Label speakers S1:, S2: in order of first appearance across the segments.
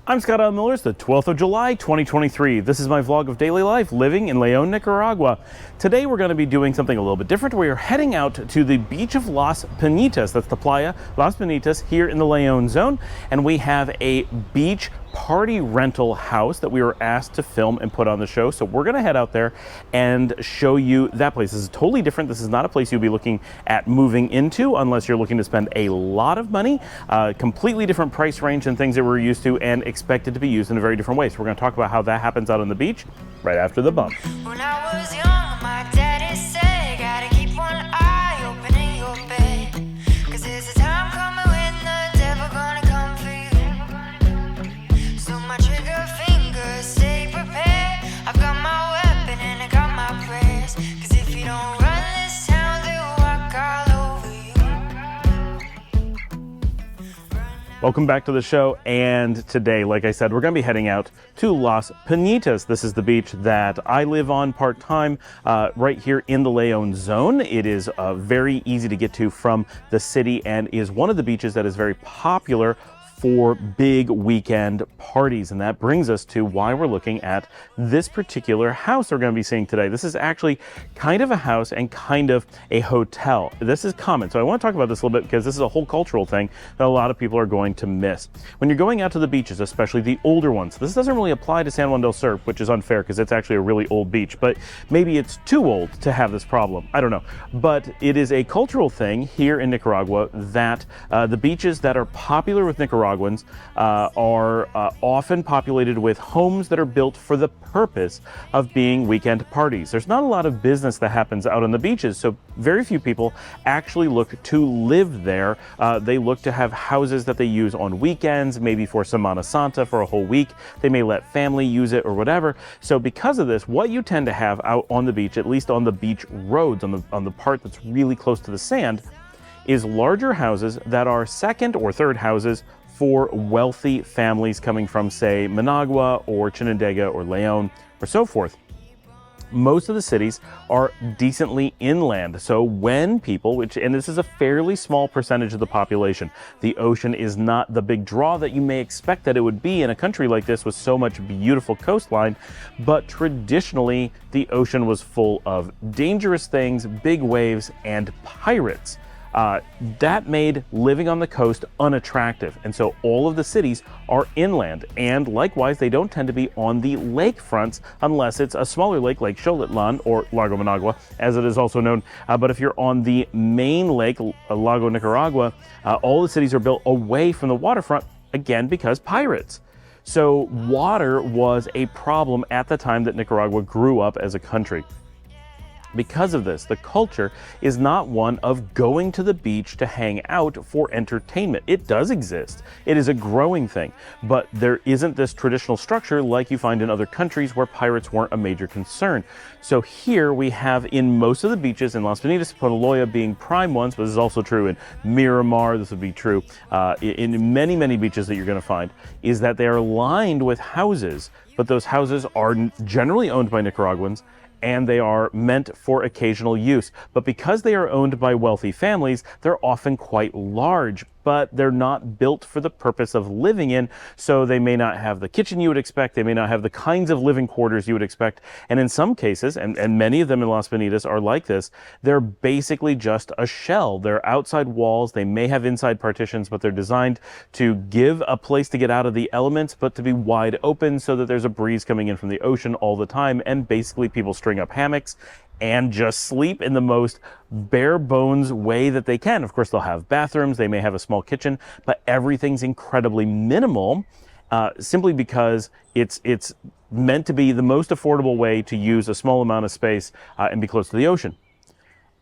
S1: I'm Scott L. Miller. It's the 12th of July, 2023. This is my vlog of daily life living in León, Nicaragua. Today we're going to be doing something a little bit different. We are heading out to the beach of Las Peñitas. That's the Playa, Las Peñitas, here in the León zone. And we have a beach party rental house that we were asked to film and put on the show. So we're going to head out there and show you that place. This is totally different. This is not a place you'll be looking at moving into unless you're looking to spend a lot of money. Completely different price range than things that we're used to and expected to be used in a very different way. So we're going to talk about how that happens out on the beach right after the bump.
S2: When I was young, my daddy said, gotta keep one eye open in your bed, 'cause there's a time coming when the devil gonna come for you. So my trigger finger, stay prepared. I've got my weapon and I got my prayers, 'cause if you don't run this town, they'll walk all over you.
S1: Welcome back to the show, and today, like I said, we're going to be heading out to Las Peñitas. This is the beach that I live on part-time right here in the León zone. It is very easy to get to from the city and is one of the beaches that is very popular for big weekend parties. And that brings us to why we're looking at this particular house we're going to be seeing today. This is actually kind of a house and kind of a hotel. This is common. So I want to talk about this a little bit because this is a whole cultural thing that a lot of people are going to miss. When you're going out to the beaches, especially the older ones, this doesn't really apply to San Juan del Sur, which is unfair because it's actually a really old beach, but maybe it's too old to have this problem. I don't know. But it is a cultural thing here in Nicaragua that the beaches that are popular with Nicaraguans are often populated with homes that are built for the purpose of being weekend parties. There's not a lot of business that happens out on the beaches, so very few people actually look to live there. They look to have houses that they use on weekends, maybe for Semana Santa for a whole week. They may let family use it or whatever. So because of this, what you tend to have out on the beach, at least on the beach roads, on the part that's really close to the sand, is larger houses that are second or third houses for wealthy families coming from, say, Managua or Chinandega or León or so forth. Most of the cities are decently inland. So when people, and this is a fairly small percentage of the population, the ocean is not the big draw that you may expect that it would be in a country like this with so much beautiful coastline, but traditionally the ocean was full of dangerous things, big waves, and pirates. That made living on the coast unattractive. And so all of the cities are inland. And likewise, they don't tend to be on the lakefronts unless it's a smaller lake like Xolotlan or Lago Managua, as it is also known. But if you're on the main lake, Lago Nicaragua, all the cities are built away from the waterfront, again, because pirates. So water was a problem at the time that Nicaragua grew up as a country. Because of this, the culture is not one of going to the beach to hang out for entertainment. It does exist. It is a growing thing, but there isn't this traditional structure like you find in other countries where pirates weren't a major concern. So here we have in most of the beaches in Las Peñitas, Poneloya being prime ones, but this is also true in Miramar, this would be true in many, many beaches that you're going to find, is that they are lined with houses, but those houses are generally owned by Nicaraguans, and they are meant for occasional use. But because they are owned by wealthy families, they're often quite large, but they're not built for the purpose of living in, so they may not have the kitchen you would expect, they may not have the kinds of living quarters you would expect, and in some cases, and many of them in Las Peñitas are like this, they're basically just a shell. They're outside walls, they may have inside partitions, but they're designed to give a place to get out of the elements, but to be wide open so that there's a breeze coming in from the ocean all the time, and basically people string up hammocks and just sleep in the most bare bones way that they can. Of course, they'll have bathrooms, they may have a small kitchen, but everything's incredibly minimal, simply because it's meant to be the most affordable way to use a small amount of space and be close to the ocean.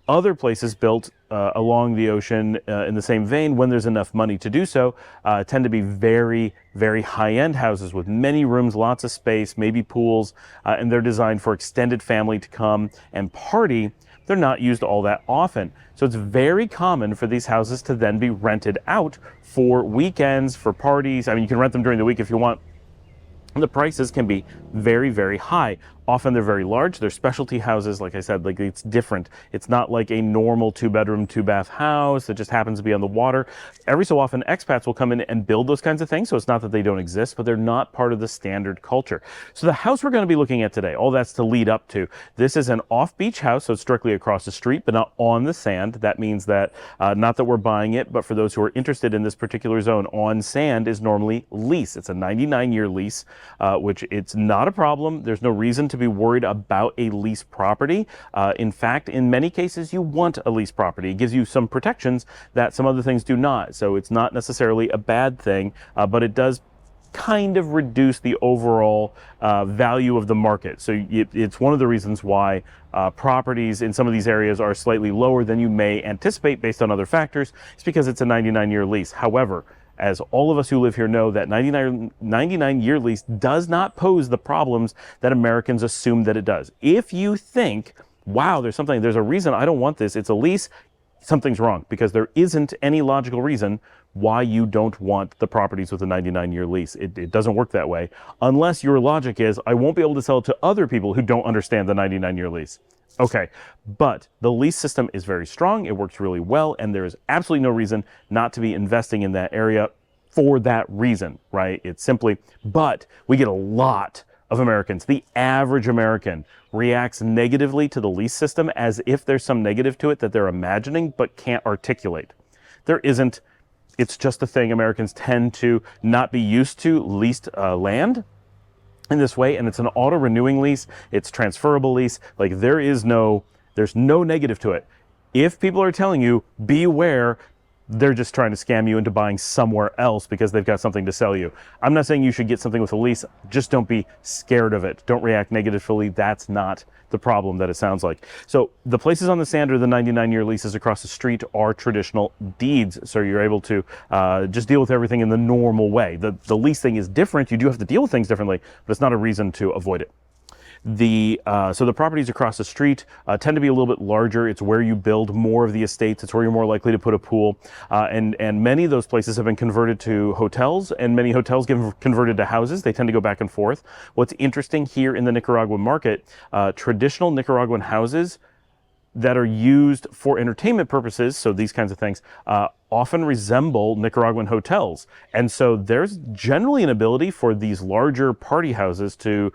S1: Other places built along the ocean in the same vein, when there's enough money to do so, tend to be very, very high-end houses with many rooms, lots of space, maybe pools, and they're designed for extended family to come and party. They're not used all that often. So it's very common for these houses to then be rented out for weekends, for parties. I mean, you can rent them during the week if you want. The prices can be very, very high. Often they're very large. They're specialty houses. Like I said, like it's different. It's not like a normal 2-bedroom, 2-bath house that just happens to be on the water. Every so often, expats will come in and build those kinds of things. So it's not that they don't exist, but they're not part of the standard culture. So the house we're going to be looking at today, all that's to lead up to. This is an off-beach house, so it's directly across the street, but not on the sand. That means that, not that we're buying it, but for those who are interested in this particular zone, on sand is normally lease. It's a 99-year lease, which it's not a problem. There's no reason to be worried about a lease property. In fact, in many cases, you want a lease property. It gives you some protections that some other things do not. So it's not necessarily a bad thing, but it does kind of reduce the overall value of the market. So it's one of the reasons why properties in some of these areas are slightly lower than you may anticipate based on other factors. It's because it's a 99-year lease. However, as all of us who live here know, that 99-year lease does not pose the problems that Americans assume that it does. If you think, wow, there's a reason I don't want this, it's a lease, something's wrong, because there isn't any logical reason why you don't want the properties with a 99-year lease. It doesn't work that way, unless your logic is, I won't be able to sell it to other people who don't understand the 99-year lease. Okay, but the lease system is very strong, it works really well, and there is absolutely no reason not to be investing in that area for that reason, right? It's simply, but we get a lot of Americans. The average American reacts negatively to the lease system as if there's some negative to it that they're imagining but can't articulate. There isn't. It's just a thing. Americans tend to not be used to leased land in this way, and it's an auto-renewing lease. It's transferable lease. Like there's no negative to it. If people are telling you, beware, they're just trying to scam you into buying somewhere else because they've got something to sell you. I'm not saying you should get something with a lease. Just don't be scared of it. Don't react negatively. That's not the problem that it sounds like. So the places on the sand or the 99-year leases across the street are traditional deeds. So you're able to just deal with everything in the normal way. The lease thing is different. You do have to deal with things differently, but it's not a reason to avoid it. So the properties across the street tend to be a little bit larger. It's where you build more of the estates. It's where you're more likely to put a pool. And many of those places have been converted to hotels, and many hotels get converted to houses. They tend to go back and forth. What's interesting here in the Nicaraguan market, traditional Nicaraguan houses that are used for entertainment purposes, so these kinds of things, often resemble Nicaraguan hotels. And so there's generally an ability for these larger party houses to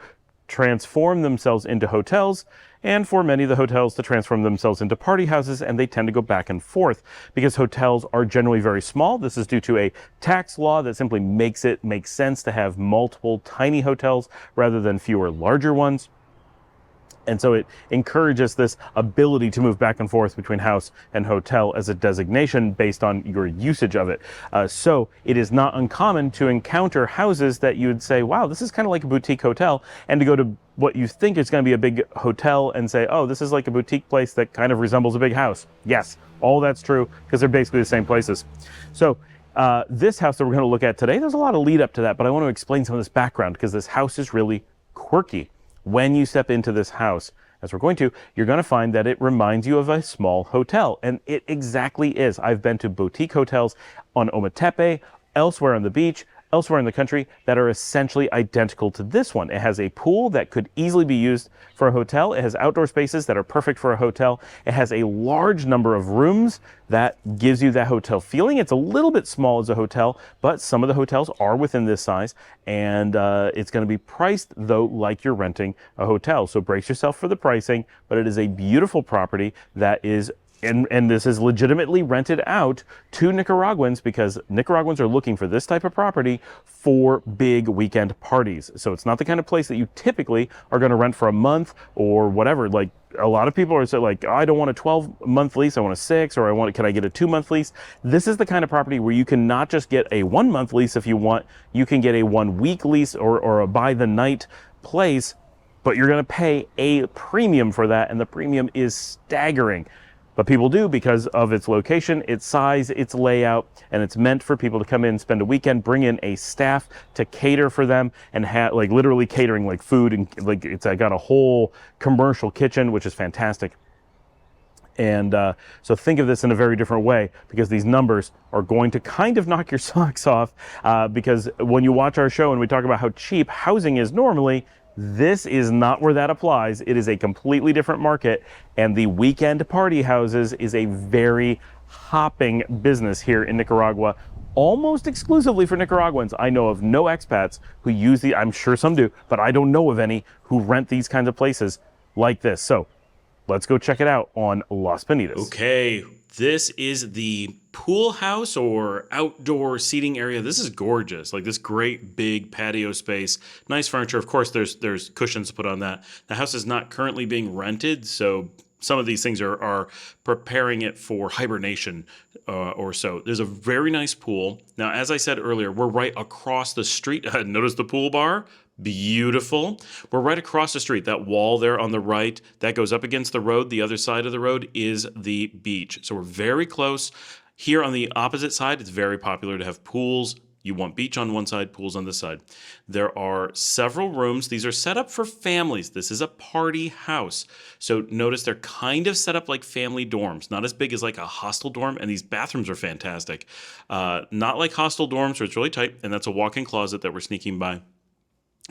S1: transform themselves into hotels, and for many of the hotels to transform themselves into party houses, and they tend to go back and forth because hotels are generally very small. This is due to a tax law that simply makes it make sense to have multiple tiny hotels rather than fewer larger ones. And so it encourages this ability to move back and forth between house and hotel as a designation based on your usage of it. So it is not uncommon to encounter houses that you would say, wow, this is kind of like a boutique hotel, and to go to what you think is going to be a big hotel and say, oh, this is like a boutique place that kind of resembles a big house. Yes, all that's true because they're basically the same places. So this house that we're going to look at today, there's a lot of lead up to that, but I want to explain some of this background because this house is really quirky. When you step into this house, as we're going to, you're going to find that it reminds you of a small hotel. And it exactly is. I've been to boutique hotels on Ometepe, elsewhere on the beach, elsewhere in the country that are essentially identical to this one. It has a pool that could easily be used for a hotel. It has outdoor spaces that are perfect for a hotel. It has a large number of rooms that gives you that hotel feeling. It's a little bit small as a hotel, but some of the hotels are within this size, and it's going to be priced, though, like you're renting a hotel. So brace yourself for the pricing, but it is a beautiful property that is and this is legitimately rented out to Nicaraguans because Nicaraguans are looking for this type of property for big weekend parties. So it's not the kind of place that you typically are going to rent for a month or whatever. Like a lot of people are saying, like, oh, I don't want a 12-month lease, I want a 6, or can I get a 2-month lease? This is the kind of property where you can not just get a 1-month lease if you want, you can get a 1-week lease or a by-the-night place, but you're going to pay a premium for that, and the premium is staggering. But people do because of its location, its size, its layout, and it's meant for people to come in, spend a weekend, bring in a staff to cater for them, and have like literally catering, like food, and like it's got a whole commercial kitchen, which is fantastic. And so think of this in a very different way because these numbers are going to kind of knock your socks off because when you watch our show and we talk about how cheap housing is normally, This is not where that applies. It is a completely different market, and the weekend party houses is a very hopping business here in Nicaragua, almost exclusively for Nicaraguans. I know of no expats who use I'm sure some do, but I don't know of any who rent these kinds of places like this. So let's go check it out on Las Peñitas.
S3: Okay, this is the pool house or outdoor seating area. This is gorgeous. Like this great big patio space, nice furniture. Of course, there's cushions to put on that. The house is not currently being rented, so some of these things are preparing it for hibernation or so. There's a very nice pool. Now, as I said earlier, we're right across the street. Notice the pool bar? Beautiful. We're right across the street. That wall there on the right, that goes up against the road. The other side of the road is the beach. So we're very close. Here on the opposite side, it's very popular to have pools. You want beach on one side, pools on this side. There are several rooms. These are set up for families. This is a party house. So notice they're kind of set up like family dorms, not as big as like a hostel dorm. And these bathrooms are fantastic. Not like hostel dorms where it's really tight. And that's a walk-in closet that we're sneaking by.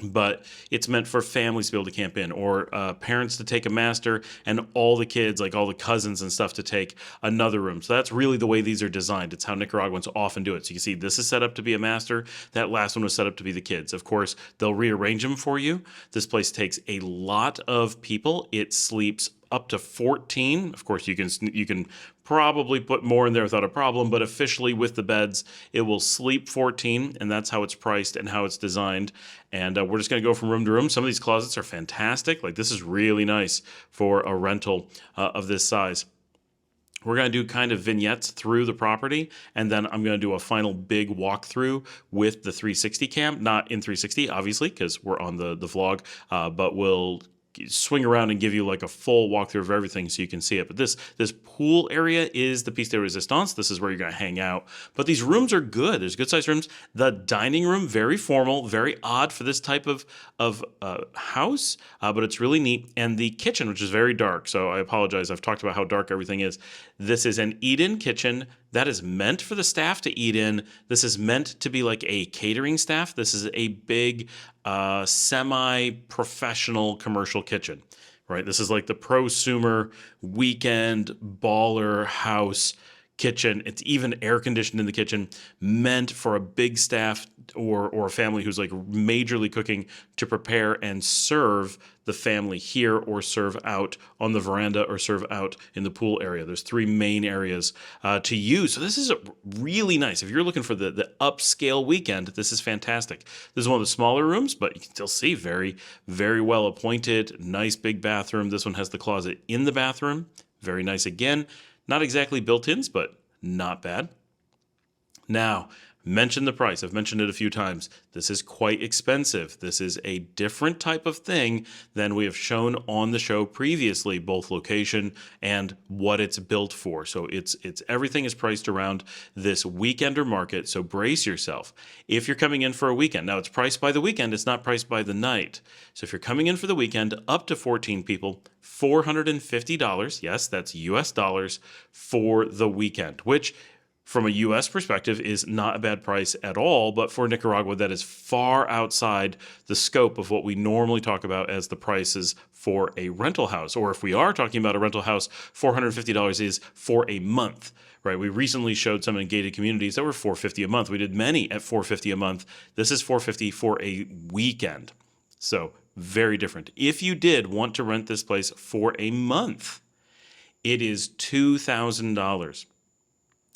S3: But it's meant for families to be able to camp in, or parents to take a master, and all the kids, like all the cousins and stuff, to take another room. So that's really the way these are designed. It's how Nicaraguans often do it. So you can see this is set up to be a master. That last one was set up to be the kids. Of course, they'll rearrange them for you. This place takes a lot of people. It sleeps up to 14. Of course, you can probably put more in there without a problem, but officially with the beds, it will sleep 14, and that's how it's priced and how it's designed. And we're just going to go from room to room. Some of these closets are fantastic. Like this is really nice for a rental of this size. We're going to do kind of vignettes through the property, and then I'm going to do a final big walkthrough with the 360 cam, not in 360, obviously, because we're on the vlog, but we'll swing around and give you like a full walkthrough of everything so you can see it. But this pool area is the piece de resistance. This is where you're going to hang out. But these rooms are good. There's good sized rooms. The dining room, very formal, very odd for this type of house, but it's really neat. And the kitchen, which is very dark. So I apologize. I've talked about how dark everything is. This is an eat-in kitchen that is meant for the staff to eat in. This is meant to be like a catering staff. This is a big semi-professional commercial kitchen, right? This is like the prosumer weekend baller house kitchen. It's even air conditioned in the kitchen, meant for a big staff or a family who's like majorly cooking to prepare and serve the family here, or serve out on the veranda, or serve out in the pool area. There's three main areas to use. So this is really nice. If you're looking for the upscale weekend, this is fantastic. This is one of the smaller rooms, but you can still see very, very well appointed, nice big bathroom. This one has the closet in the bathroom. Very nice again. Not exactly built-ins, but not bad. Now, mention the price. I've mentioned it a few times. This is quite expensive. This is a different type of thing than we have shown on the show previously, both location and what it's built for. So it's everything is priced around this weekender market. So brace yourself. If you're coming in for a weekend, now it's priced by the weekend, it's not priced by the night. So if you're coming in for the weekend, up to 14 people, $450. Yes, that's US dollars for the weekend, which from a U.S. perspective is not a bad price at all, but for Nicaragua, that is far outside the scope of what we normally talk about as the prices for a rental house. Or if we are talking about a rental house, $450 is for a month, right? We recently showed some in gated communities that were $450 a month. We did many at $450 a month. This is $450 for a weekend. So very different. If you did want to rent this place for a month, it is $2,000.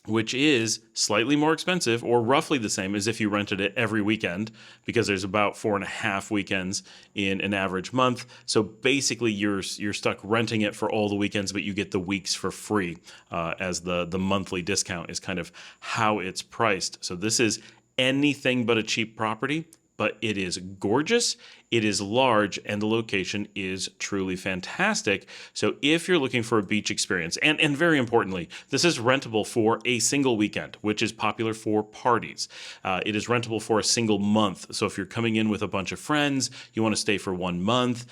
S3: Which is slightly more expensive, or roughly the same as if you rented it every weekend, because there's about 4.5 weekends in an average month. So basically, you're stuck renting it for all the weekends, but you get the weeks for free, as the monthly discount is kind of how it's priced. So this is anything but a cheap property, but it is gorgeous, it is large, and the location is truly fantastic. So if you're looking for a beach experience, and very importantly, this is rentable for a single weekend, which is popular for parties. It is rentable for a single month. So if you're coming in with a bunch of friends, you want to stay for 1 month,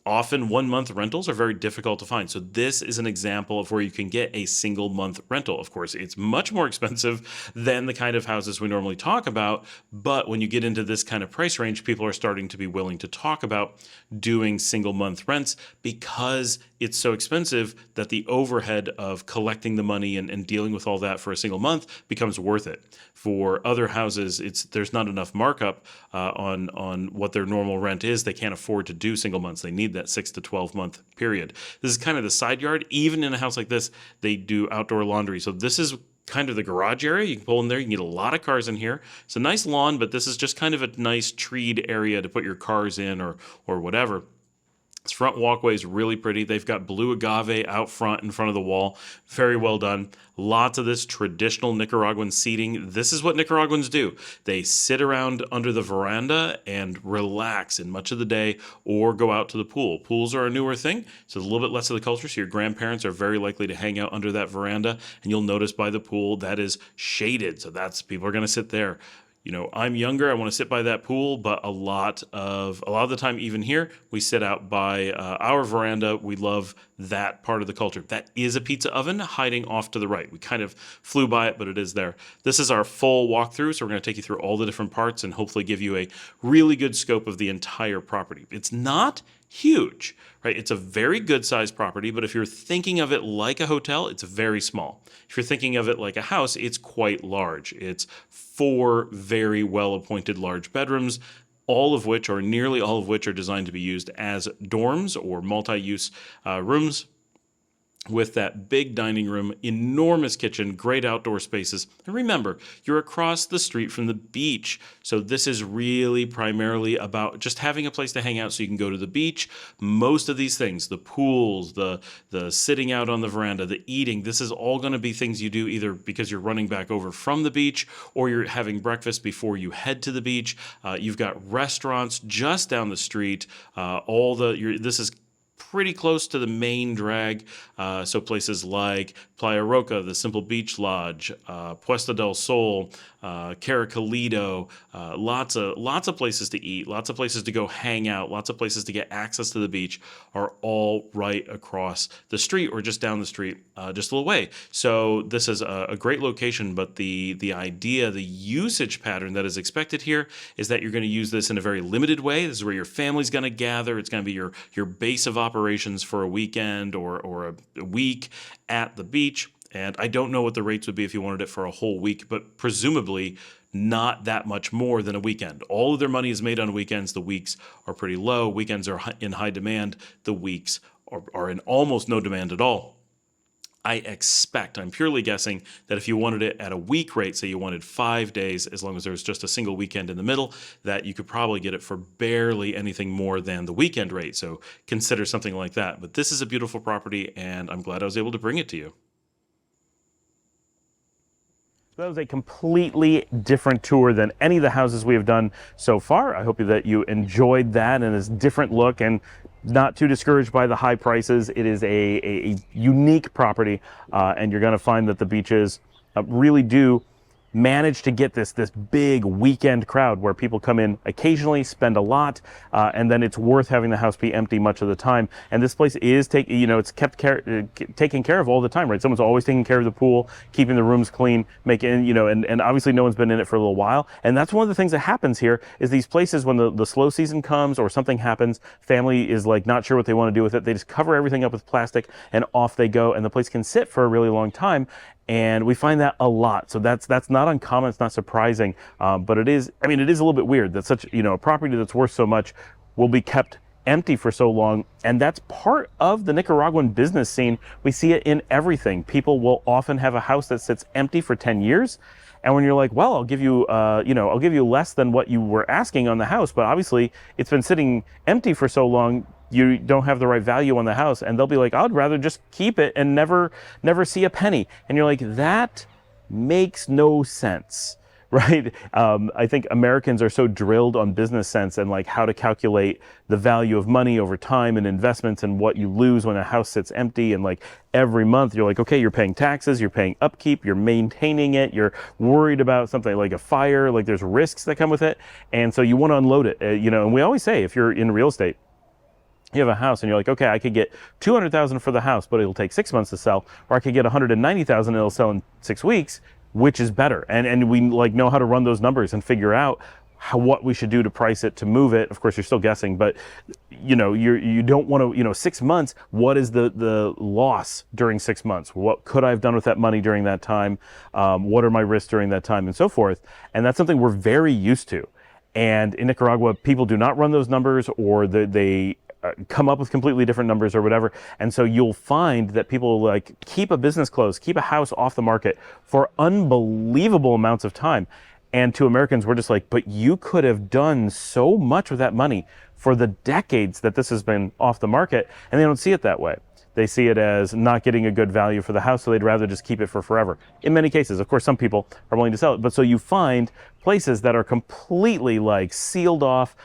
S3: Often 1-month rentals are very difficult to find. So this is an example of where you can get a single month rental. Of course, it's much more expensive than the kind of houses we normally talk about. But when you get into this kind of price range, people are starting to be willing to talk about doing single month rents because it's so expensive that the overhead of collecting the money and dealing with all that for a single month becomes worth it. For other houses, there's not enough markup on what their normal rent is. They can't afford to do single months. They need that 6 to 12 month period. This is kind of the side yard. Even in a house like this, they do outdoor laundry. So this is kind of the garage area. You can pull in there. You can get a lot of cars in here. It's a nice lawn, but this is just kind of a nice treed area to put your cars in or whatever. This front walkway is really pretty. They've got blue agave out front in front of the wall. Very well done. Lots of this traditional Nicaraguan seating. This is what Nicaraguans do. They sit around under the veranda and relax in much of the day or go out to the pool. Pools are a newer thing, so a little bit less of the culture. So your grandparents are very likely to hang out under that veranda, and you'll notice by the pool that is shaded. So people are going to sit there. You know, I'm younger. I want to sit by that pool, but a lot of the time, even here, we sit out by our veranda. We love that part of the culture. That is a pizza oven hiding off to the right. We kind of flew by it, but it is there. This is our full walkthrough, so we're going to take you through all the different parts and hopefully give you a really good scope of the entire property. It's not huge, right? It's a very good sized property, but if you're thinking of it like a hotel, it's very small. If you're thinking of it like a house, it's quite large. It's 4 very well appointed large bedrooms, all of which, or nearly all of which, are designed to be used as dorms or multi-use rooms, with that big dining room, enormous kitchen, great outdoor spaces. And remember, you're across the street from the beach. So this is really primarily about just having a place to hang out so you can go to the beach. Most of these things, the pools, the sitting out on the veranda, the eating, this is all going to be things you do either because you're running back over from the beach or you're having breakfast before you head to the beach. You've got restaurants just down the street. This is pretty close to the main drag, so places like Playa Roca, the Simple Beach Lodge, Puesta del Sol, Caracalito, lots of places to eat, lots of places to go hang out, lots of places to get access to the beach are all right across the street or just down the street, just a little way. So this is a great location, but the idea, the usage pattern that is expected here is that you're going to use this in a very limited way. This is where your family's going to gather. It's going to be your base of operations for a weekend or a week at the beach. And I don't know what the rates would be if you wanted it for a whole week, but presumably not that much more than a weekend. All of their money is made on weekends. The weeks are pretty low. Weekends are in high demand. The weeks are in almost no demand at all. I'm purely guessing that if you wanted it at a week rate, say you wanted 5 days, as long as there was just a single weekend in the middle, that you could probably get it for barely anything more than the weekend rate. So consider something like that. But this is a beautiful property, and I'm glad I was able to bring it to you.
S1: That was a completely different tour than any of the houses we have done so far. I hope that you enjoyed that and this different look and not too discouraged by the high prices. It is a unique property, and you're going to find that the beaches really do manage to get this big weekend crowd where people come in occasionally, spend a lot, and then it's worth having the house be empty much of the time. And this place is it's taken care of all the time, right? Someone's always taking care of the pool, keeping the rooms clean, and obviously no one's been in it for a little while. And that's one of the things that happens here is these places, when the slow season comes or something happens, family is like not sure what they want to do with it. They just cover everything up with plastic and off they go, and the place can sit for a really long time. And we find that a lot. So that's not uncommon. It's not surprising. But it is a little bit weird that such, a property that's worth so much will be kept empty for so long. And that's part of the Nicaraguan business scene. We see it in everything. People will often have a house that sits empty for 10 years. And when you're like, well, I'll give you less than what you were asking on the house, but obviously it's been sitting empty for so long, you don't have the right value on the house, and they'll be like, I'd rather just keep it and never see a penny. And you're like, that makes no sense, right? I think Americans are so drilled on business sense and like how to calculate the value of money over time and investments and what you lose when a house sits empty. And like every month you're like, okay, you're paying taxes, you're paying upkeep, you're maintaining it, you're worried about something like a fire, like there's risks that come with it. And so you want to unload it, and we always say, if you're in real estate, You have a house and you're like, okay, I could get 200,000 for the house, but it'll take 6 months to sell, or I could get 190,000 and it'll sell in 6 weeks. Which is better? And we like know how to run those numbers and figure out what we should do to price it, to move it. Of course, you're still guessing, but you don't want to, 6 months, what is the loss during 6 months? What could I have done with that money during that time? What are my risks during that time, and so forth? And that's something we're very used to. And in Nicaragua, people do not run those numbers, or they come up with completely different numbers or whatever. And so you'll find that people like keep a business closed, keep a house off the market for unbelievable amounts of time. And to Americans, we're just like, but you could have done so much with that money for the decades that this has been off the market. And they don't see it that way. They see it as not getting a good value for the house, so they'd rather just keep it for forever. In many cases, of course, some people are willing to sell it. But so you find places that are completely like sealed off,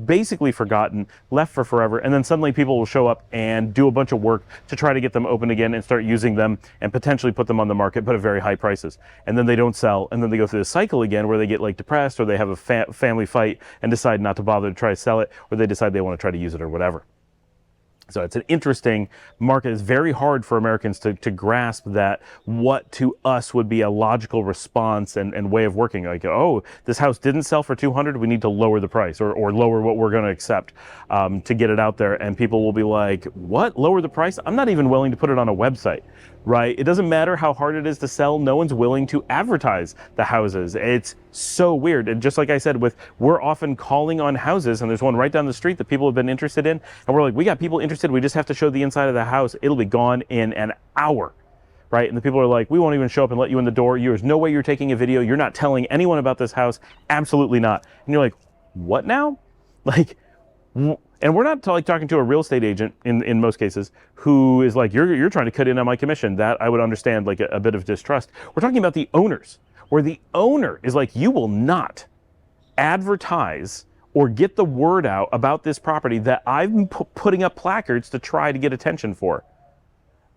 S1: basically forgotten, left for forever, and then suddenly people will show up and do a bunch of work to try to get them open again and start using them and potentially put them on the market, but at very high prices. And then they don't sell, and then they go through the cycle again where they get like depressed, or they have a family fight and decide not to bother to try to sell it, or they decide they want to try to use it or whatever. So it's an interesting market. It's very hard for Americans to grasp that what to us would be a logical response and way of working. Like, oh, this house didn't sell for 200, we need to lower the price, or lower what we're going to accept to get it out there. And people will be like, what? Lower the price? I'm not even willing to put it on a website, right? It doesn't matter how hard it is to sell. No one's willing to advertise the houses. It's so weird. And just like I said, we're often calling on houses, and there's one right down the street that people have been interested in. And we're like, we got people interested. We just have to show the inside of the house. It'll be gone in an hour, right? And the people are like, we won't even show up and let you in the door. There's no way you're taking a video. You're not telling anyone about this house. Absolutely not. And you're like, what now? Like, and we're not talking to a real estate agent in most cases who is like, you're trying to cut in on my commission. That I would understand, like a bit of distrust. We're talking about the owners, where the owner is like, you will not advertise or get the word out about this property that I've been putting up placards to try to get attention for.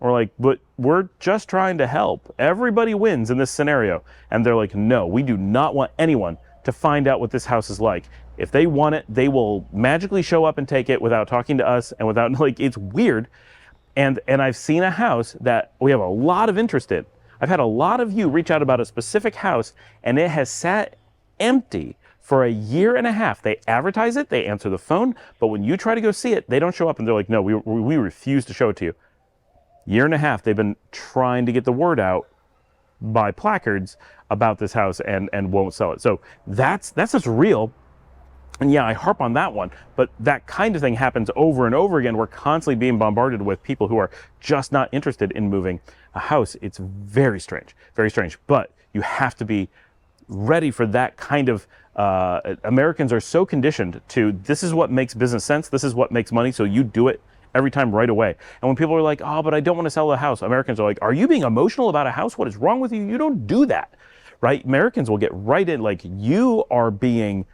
S1: We're like, but we're just trying to help. Everybody wins in this scenario. And they're like, no, we do not want anyone to find out what this house is like. If they want it, they will magically show up and take it without talking to us and without, like, it's weird. And I've seen a house that we have a lot of interest in. I've had a lot of you reach out about a specific house, and it has sat empty for a year and a half. They advertise it, they answer the phone, but when you try to go see it, they don't show up, and they're like, no, we refuse to show it to you. Year and a half, they've been trying to get the word out by placards about this house and won't sell it. So that's just real. And yeah, I harp on that one, but that kind of thing happens over and over again. We're constantly being bombarded with people who are just not interested in moving a house. It's very strange, but you have to be ready for that kind of, Americans are so conditioned to, this is what makes business sense, this is what makes money, so you do it every time right away. And when people are like, oh, but I don't want to sell a house, Americans are like, are you being emotional about a house? What is wrong with you? You don't do that, right? Americans will get right in, like, you are being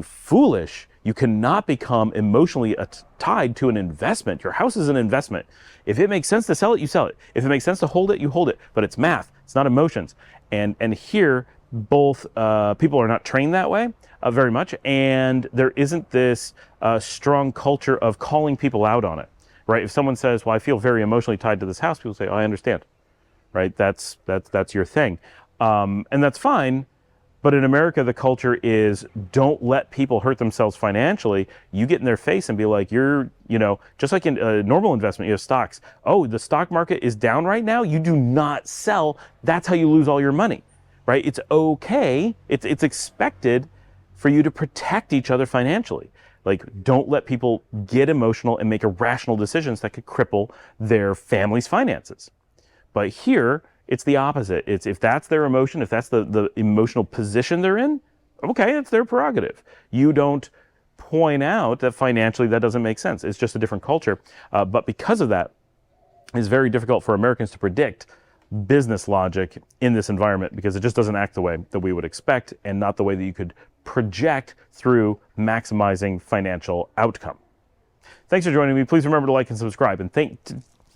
S1: foolish. You cannot become emotionally tied to an investment. Your house is an investment. If it makes sense to sell it, you sell it. If it makes sense to hold it, you hold it. But it's math. It's not emotions. And here, both people are not trained that way very much, and there isn't this strong culture of calling people out on it, right? If someone says, well, I feel very emotionally tied to this house, people say, oh, I understand, right? That's your thing. And that's fine. But in America, the culture is, don't let people hurt themselves financially. You get in their face and be like, just like in a normal investment, you have stocks. Oh, the stock market is down right now. You do not sell. That's how you lose all your money, right? It's okay. It's expected for you to protect each other financially. Like, don't let people get emotional and make irrational decisions that could cripple their family's finances. But here, it's the opposite. It's, if that's their emotion, if that's the emotional position they're in, okay, it's their prerogative. You don't point out that financially that doesn't make sense. It's just a different culture. But because of that, it's very difficult for Americans to predict business logic in this environment, because it just doesn't act the way that we would expect, and not the way that you could project through maximizing financial outcome. Thanks for joining me. Please remember to like and subscribe. And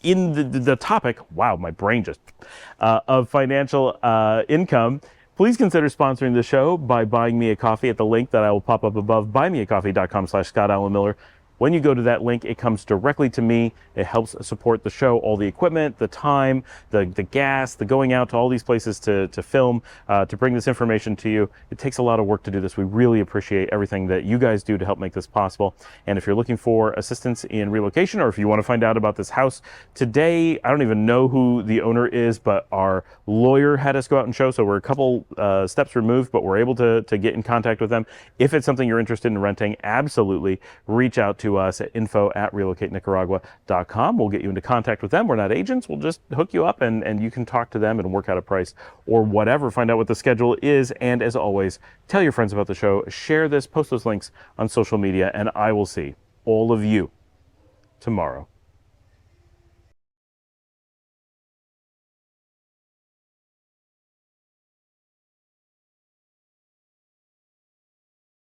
S1: in the topic, wow, my brain just, of financial income, please consider sponsoring the show by buying me a coffee at the link that I will pop up above, buymeacoffee.com/Scott Allen Miller. When you go to that link, it comes directly to me. It helps support the show, all the equipment, the time, the gas, the going out to all these places to film, to bring this information to you. It takes a lot of work to do this. We really appreciate everything that you guys do to help make this possible. And if you're looking for assistance in relocation, or if you want to find out about this house today, I don't even know who the owner is, but our lawyer had us go out and show, so we're a couple steps removed, but we're able to get in contact with them. If it's something you're interested in renting, absolutely reach out to us at info@relocatenicaragua.com. We'll get you into contact with them. We're not agents. We'll just hook you up and you can talk to them and work out a price or whatever, find out what the schedule is. And as always, tell your friends about the show, share this, post those links on social media, and I will see all of you tomorrow.